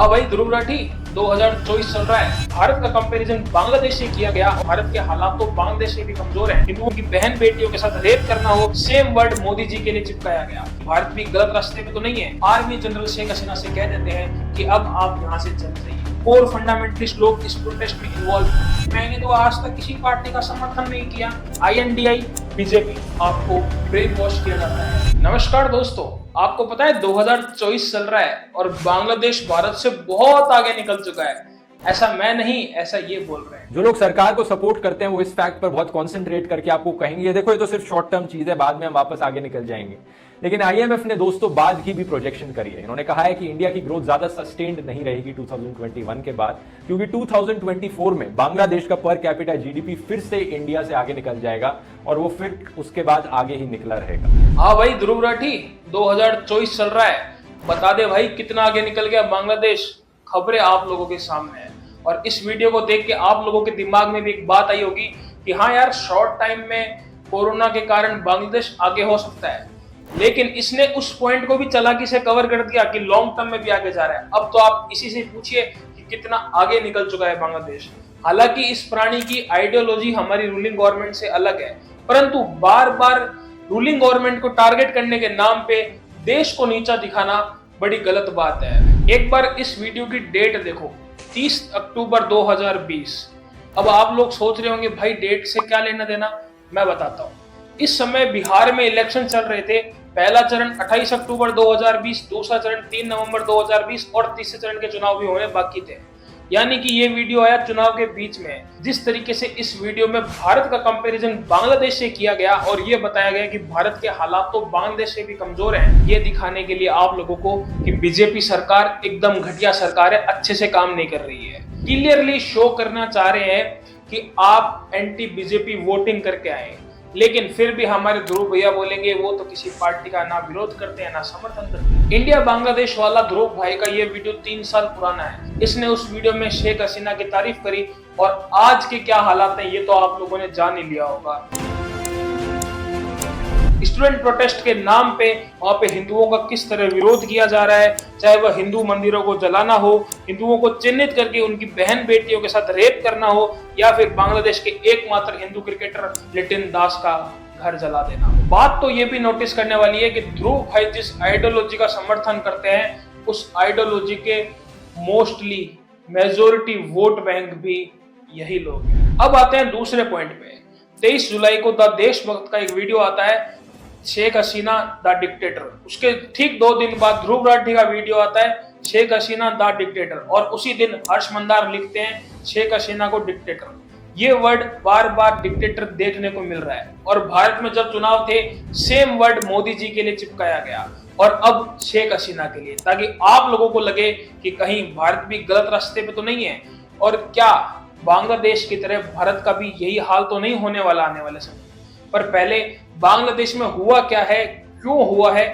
हाँ भाई ध्रुव राठी 2024 चल रहा है। भारत का कंपैरिजन बांग्लादेश से किया गया और भारत के हालात तो बांग्लादेश से भी कमजोर हैं। हिंदुओं की बहन बेटियों के साथ रेप करना हो, सेम वर्ड मोदी जी के लिए चिपकाया गया। भारत भी गलत रास्ते पे तो नहीं है। आर्मी जनरल शेख हसीना से कह देते हैं कि अब आप यहाँ से चल जाइए। कोर फंडामेंटलिस्ट लोग इस प्रोटेस्ट में इन्वॉल्व हैं। मैंने तो आज तक किसी पार्टी का समर्थन नहीं किया। INDI बीजेपी आपको ब्रेन वॉश किया जाता है। नमस्कार दोस्तों, आपको पता है 2024 चल रहा है और बांग्लादेश भारत से बहुत आगे निकल चुका है। ऐसा मैं नहीं, ऐसा ये बोल रहे हैं। जो लोग सरकार को सपोर्ट करते हैं वो इस फैक्ट पर बहुत कंसंट्रेट करके आपको कहेंगे ये देखो ये तो सिर्फ शॉर्ट टर्म चीज है, बाद में हम वापस आगे निकल जाएंगे। लेकिन IMF ने दोस्तों बाद की भी प्रोजेक्शन करी है। इन्होंने कहा है कि इंडिया की ग्रोथ ज्यादा सस्टेन्ड नहीं रहेगी 2021 के बाद, क्योंकि 2024 में बांग्लादेश का पर कैपिटा GDP फिर से इंडिया से आगे निकल जाएगा और वो फिर उसके बाद आगे ही निकला रहेगा। हाँ भाई ध्रुव राठी 2024 चल रहा है। बता दे भाई कितना आगे निकल गया बांग्लादेश। खबरें आप लोगों के सामने है और इस वीडियो को देख के आप लोगों के दिमाग में भी एक बात आई होगी कि हाँ यार, शॉर्ट टाइम में कोरोना के कारण बांग्लादेश आगे हो सकता है। लेकिन इसने उस पॉइंट को भी चालाकी से कवर कर दिया कि लॉन्ग टर्म में भी आगे जा रहा है। अब तो आप इसी से पूछिए कि कितना आगे निकल चुका है बांग्लादेश। हालांकि इस प्राणी की आइडियोलॉजी हमारी रूलिंग गवर्नमेंट से अलग है, परंतु बार बार रूलिंग गवर्नमेंट को टारगेट करने के नाम पे देश को नीचा दिखाना बड़ी गलत बात है। एक बार इस वीडियो की डेट देखो, 30 अक्टूबर 2020। अब आप लोग सोच रहे होंगे भाई डेट से क्या लेना देना। मैं बताता हूँ। इस समय बिहार में इलेक्शन चल रहे थे। पहला चरण 28 अक्टूबर 2020, दूसरा चरण 3 नवंबर 2020 और तीसरे चरण के चुनाव भी होने बाकी थे। यानी कि ये वीडियो आया चुनाव के बीच में। जिस तरीके से इस वीडियो में भारत का कंपैरिजन बांग्लादेश से किया गया और ये बताया गया कि भारत के हालात तो बांग्लादेश से भी कमजोर हैं, ये दिखाने के लिए आप लोगों को कि बीजेपी सरकार एकदम घटिया सरकार है, अच्छे से काम नहीं कर रही है। क्लियरली शो करना चाह रहे हैं कि आप एंटी बीजेपी वोटिंग करके आए। लेकिन फिर भी हमारे ध्रुव भैया बोलेंगे वो तो किसी पार्टी का ना विरोध करते हैं ना समर्थन करते हैं। इंडिया बांग्लादेश वाला ध्रुव भाई का ये वीडियो 3 साल पुराना है। इसने उस वीडियो में शेख हसीना की तारीफ करी और आज के क्या हालात हैं ये तो आप लोगों ने जान ही लिया होगा। स्टूडेंट प्रोटेस्ट के नाम पे वहां पे हिंदुओं का किस तरह विरोध किया जा रहा है, चाहे वह हिंदू मंदिरों को जलाना हो, हिंदुओं को चिन्हित करके उनकी बहन बेटियों के साथ रेप करना हो, या फिर बांग्लादेश के एकमात्र हिंदू क्रिकेटर लिटिन दास का घर जला देना। बात तो ये भी नोटिस करने वाली है कि ध्रुव भाई जिस आइडियोलॉजी का समर्थन करते हैं उस आइडियोलॉजी के मोस्टली मेजोरिटी वोट बैंक भी यही लोग हैं। अब आते हैं दूसरे पॉइंट पे। 23 जुलाई को द देशभक्त का एक वीडियो आता है, शेख हसीना द डिक्टेटर। उसके ठीक 2 दिन बाद ध्रुव राठी का वीडियो आता है, शेख हसीना द डिक्टेटर, और उसी दिन हर्ष मंदार लिखते हैं शेख हसीना को डिक्टेटर। ये वर्ड बार बार डिक्टेटर देखने को मिल रहा है और भारत में जब चुनाव थे सेम वर्ड मोदी जी के लिए चिपकाया गया और अब शेख हसीना के लिए, ताकि आप लोगों को लगे कि कहीं भारत भी गलत रास्ते पे तो नहीं है और क्या बांग्लादेश की तरह भारत का भी यही हाल तो नहीं होने वाला आने वाले समय। पर पहले बांग्लादेश में हुआ क्या है, क्यों हुआ है,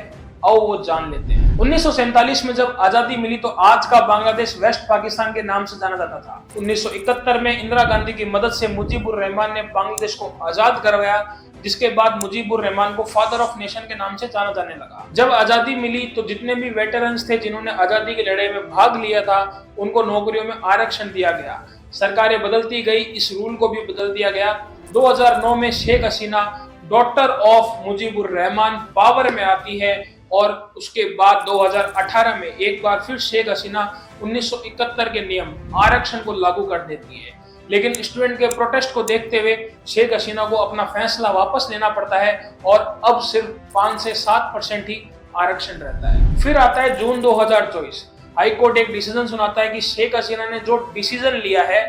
आओ वो जान लेते हैं। 1947 में जब आजादी मिली तो आज का बांग्लादेश वेस्ट पाकिस्तान के नाम से जाना जाता था। 1971 में इंदिरा गांधी की मदद से मुजीबुर रहमान ने बांग्लादेश को आजाद करवाया, जिसके बाद मुजीबुर रहमान को फादर ऑफ नेशन के नाम से जाना जाने लगा। जब आजादी मिली तो जितने भी वेटरन्स थे जिन्होंने आजादी की लड़ाई में भाग लिया था उनको नौकरियों में आरक्षण दिया गया। सरकारें बदलती गई, इस रूल को भी बदल दिया गया। 2009 में Sheikh Hasina daughter of Mujibur Rahman power में आती है और उसके बाद 2018 में एक बार फिर शेख हसीना 1971 के नियम आरक्षण को लागू कर देती है। लेकिन स्टूडेंट के प्रोटेस्ट को देखते हुए शेख हसीना को अपना फैसला वापस लेना पड़ता है और अब सिर्फ 5 से 7% ही आरक्षण रहता है। फिर आता है जून 2024। हाईकोर्ट एक डिसीजन सुनाता है कि शेख हसीना ने जो डिसीजन लिया है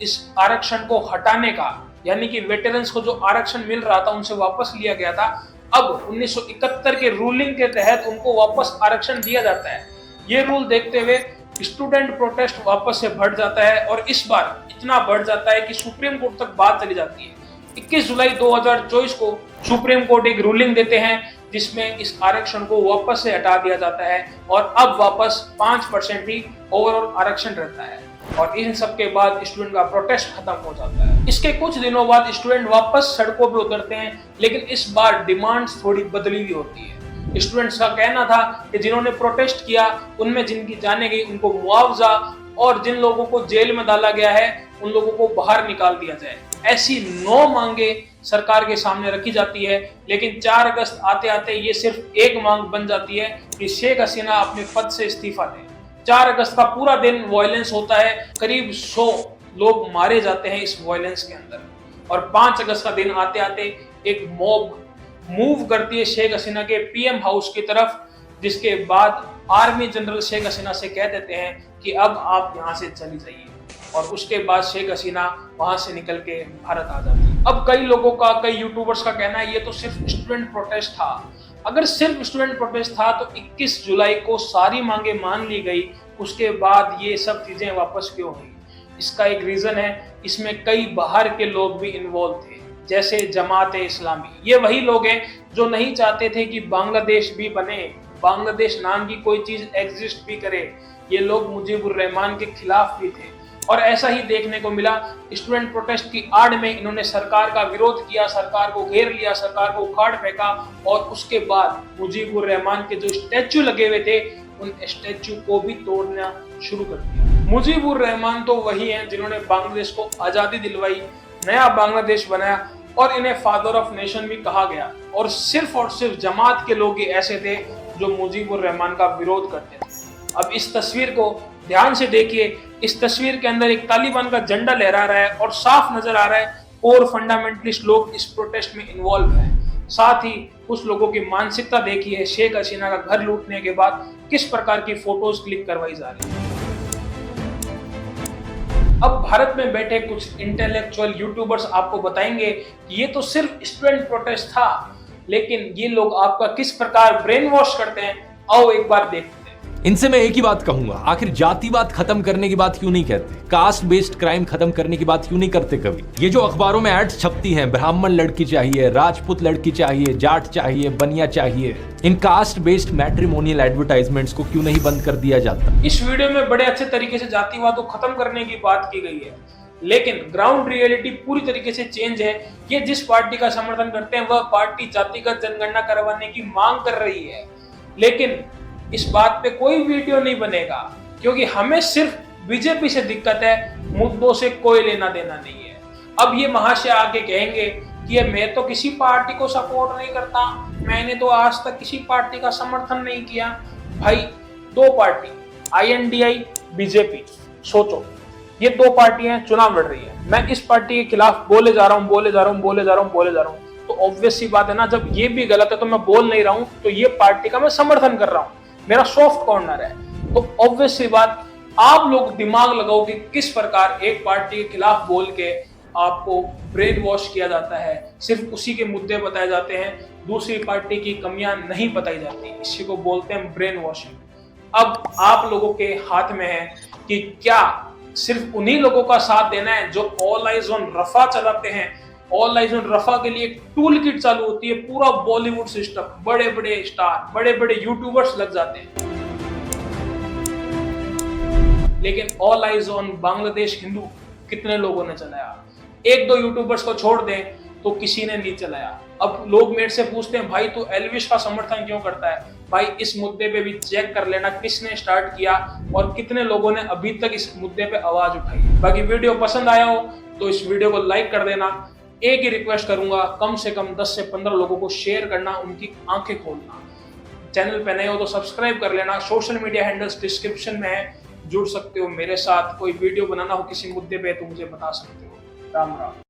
इस आरक्षण को हटाने का, यानी कि वेटरन्स को जो आरक्षण मिल रहा था उनसे वापस लिया गया था, अब 1971 के रूलिंग के तहत उनको वापस आरक्षण दिया जाता है। ये रूल देखते हुए स्टूडेंट प्रोटेस्ट वापस से बढ़ जाता है और इस बार इतना बढ़ जाता है कि सुप्रीम कोर्ट तक बात चली जाती है। 21 जुलाई 2024 को सुप्रीम कोर्ट एक रूलिंग देते हैं जिसमें इस आरक्षण को वापस से हटा दिया जाता है और अब वापस 5% ही ओवरऑल आरक्षण रहता है और इन सब के बाद स्टूडेंट का प्रोटेस्ट खत्म हो जाता है। इसके कुछ दिनों बाद स्टूडेंट वापस सड़कों पे उतरते हैं, लेकिन इस बार डिमांड्स थोड़ी बदली हुई होती है। स्टूडेंट्स का कहना था कि जिन्होंने प्रोटेस्ट किया उनमें जिनकी जाने गई उनको मुआवजा और जिन लोगों को जेल में डाला गया है उन लोगों को बाहर निकाल दिया जाए। ऐसी 9 मांगे सरकार के सामने रखी जाती है, लेकिन 4 अगस्त आते आते ये सिर्फ एक मांग बन जाती है कि शेख हसीना अपने पद से इस्तीफा दें। 4 अगस्त का पूरा दिन वायलेंस होता है, करीब 100 लोग मारे जाते हैं इस वायलेंस के अंदर। और 5 अगस्त का दिन आते आते एक मॉब मूव करती है शेख हसीना के पीएम हाउस की तरफ, जिसके बाद आर्मी जनरल शेख हसीना से कह देते हैं कि अब आप यहाँ से चली जाइए, और उसके बाद शेख हसीना वहां से निकल के भारत आ जाती है। अब कई लोगों का, कई यूट्यूबर्स का कहना है ये तो सिर्फ स्टूडेंट प्रोटेस्ट था। अगर सिर्फ स्टूडेंट प्रोटेस्ट था तो 21 जुलाई को सारी मांगे मान ली गई, उसके बाद ये सब चीजें वापस क्यों हुई? इसका एक रीजन है, इसमें कई बाहर के लोग भी इन्वॉल्व थे, जैसे जमात इस्लामी। ये वही लोग हैं जो नहीं चाहते थे कि बांग्लादेश भी बने, बांग्लादेश नाम की कोई चीज एग्जिस्ट भी करे। ये लोग मुजीबुर रहमान के खिलाफ भी थे, और ऐसा ही देखने को मिला। स्टूडेंट प्रोटेस्ट की आड़ में इन्होंने सरकार का विरोध किया, सरकार को घेर लिया, सरकार को उखाड़ फेंका, और उसके बाद मुजीबुर रहमान के जो स्टैचू लगे हुए थे उन स्टैचू को भी तोड़ना शुरू कर दिया। मुजीबुर रहमान तो वही हैं जिन्होंने बांग्लादेश को आजादी दिलवाई, नया बांग्लादेश बनाया, और इन्हें फादर ऑफ नेशन भी कहा गया। और सिर्फ जमात के लोग ही ऐसे थे जो मुजीबुर रहमान का विरोध करते थे। अब इस तस्वीर को ध्यान से देखिए, इस तस्वीर के अंदर एक तालिबान का झंडा लहरा रहा है, और साफ नजर आ रहा है कोर फंडामेंटलिस्ट लोग इस प्रोटेस्ट में इन्वॉल्व हैं। साथ ही कुछ लोगों की मानसिकता देखिए, शेख हसीना का घर लूटने के बाद किस प्रकार की फोटोज क्लिक करवाई जा रही है। अब भारत में बैठे कुछ इंटेलेक्चुअल यूट्यूबर्स आपको बताएंगे कि ये तो सिर्फ स्टूडेंट प्रोटेस्ट था, लेकिन ये लोग आपका किस प्रकार ब्रेन वॉश करते हैं, आओ एक बार देखते हैं। इनसे मैं एक ही बात कहूंगा, आखिर जातिवाद खत्म करने की बात क्यों नहीं कहते? कास्ट बेस्ड क्राइम खत्म करने की बात क्यों नहीं करते कभी? ये जो अखबारों में एड्स छपती हैं, ब्राह्मण लड़की चाहिए, राजपूत लड़की चाहिए, जाट चाहिए, बनिया चाहिए, इन कास्ट बेस्ड मैट्रिमोनियल एडवर्टाइजमेंट्स को क्यों नहीं बंद कर दिया जाता? इस वीडियो में बड़े अच्छे तरीके से जातिवाद को खत्म करने की बात की गई है, लेकिन ग्राउंड रियलिटी पूरी तरीके से चेंज है। ये जिस पार्टी का समर्थन करते हैं वह पार्टी जातिगत जनगणना करवाने की मांग कर रही है, लेकिन इस बात पे कोई वीडियो नहीं बनेगा, क्योंकि हमें सिर्फ बीजेपी से दिक्कत है, मुद्दों से कोई लेना देना नहीं है। अब ये महाशय आके कहेंगे कि मैं तो किसी पार्टी को सपोर्ट नहीं करता, मैंने तो आज तक किसी पार्टी का समर्थन नहीं किया। भाई 2 पार्टी INDI बीजेपी, सोचो ये 2 पार्टियां चुनाव लड़ रही है, मैं इस पार्टी के खिलाफ बोले जा रहा हूँ, तो ऑब्वियस सी बात है ना, जब ये भी गलत है तो मैं बोल नहीं रहा हूँ, तो ये पार्टी का मैं समर्थन कर रहा हूँ, मेरा सॉफ्ट कॉर्नर है। तो ऑब्वियस सी बात, आप लोग दिमाग लगाओ कि किस प्रकार एक पार्टी के खिलाफ बोल के आपको ब्रेन वॉश किया जाता है, सिर्फ उसी के मुद्दे बताए जाते हैं, दूसरी पार्टी की कमियां नहीं बताई जाती। इसी को बोलते हैं ब्रेन वॉशिंग। अब आप लोगों के हाथ में है कि क्या सिर्फ उन्हीं लोगों का साथ देना है जो ऑल आइज ऑन रफा चलाते हैं। ऑल आइज ऑन रफा के लिए एक टूल किट चालू होती है, पूरा बॉलीवुड सिस्टम, बड़े बड़े स्टार, बड़े बड़े यूट्यूबर्स लग जाते हैं। लेकिन all eyes on Bangladesh Hindu कितने लोगों ने चलाया? 1-2 यूट्यूबर्स को छोड़ दें तो किसी ने नहीं चलाया। अब लोग मेरे से पूछते हैं भाई तू एल्विश का समर्थन क्यों करता है? भाई इस मुद्दे पे भी चेक कर लेना किसने स्टार्ट किया और कितने लोगों ने अभी तक इस मुद्दे पे आवाज उठाई। बाकी वीडियो पसंद आया हो तो इस वीडियो को लाइक कर देना। एक ही रिक्वेस्ट करूंगा, कम से कम 10 से 15 लोगों को शेयर करना, उनकी आंखें खोलना। चैनल पे नए हो तो सब्सक्राइब कर लेना। सोशल मीडिया हैंडल्स डिस्क्रिप्शन में है, जुड़ सकते हो मेरे साथ। कोई वीडियो बनाना हो किसी मुद्दे पे तो मुझे बता सकते हो। राम राम।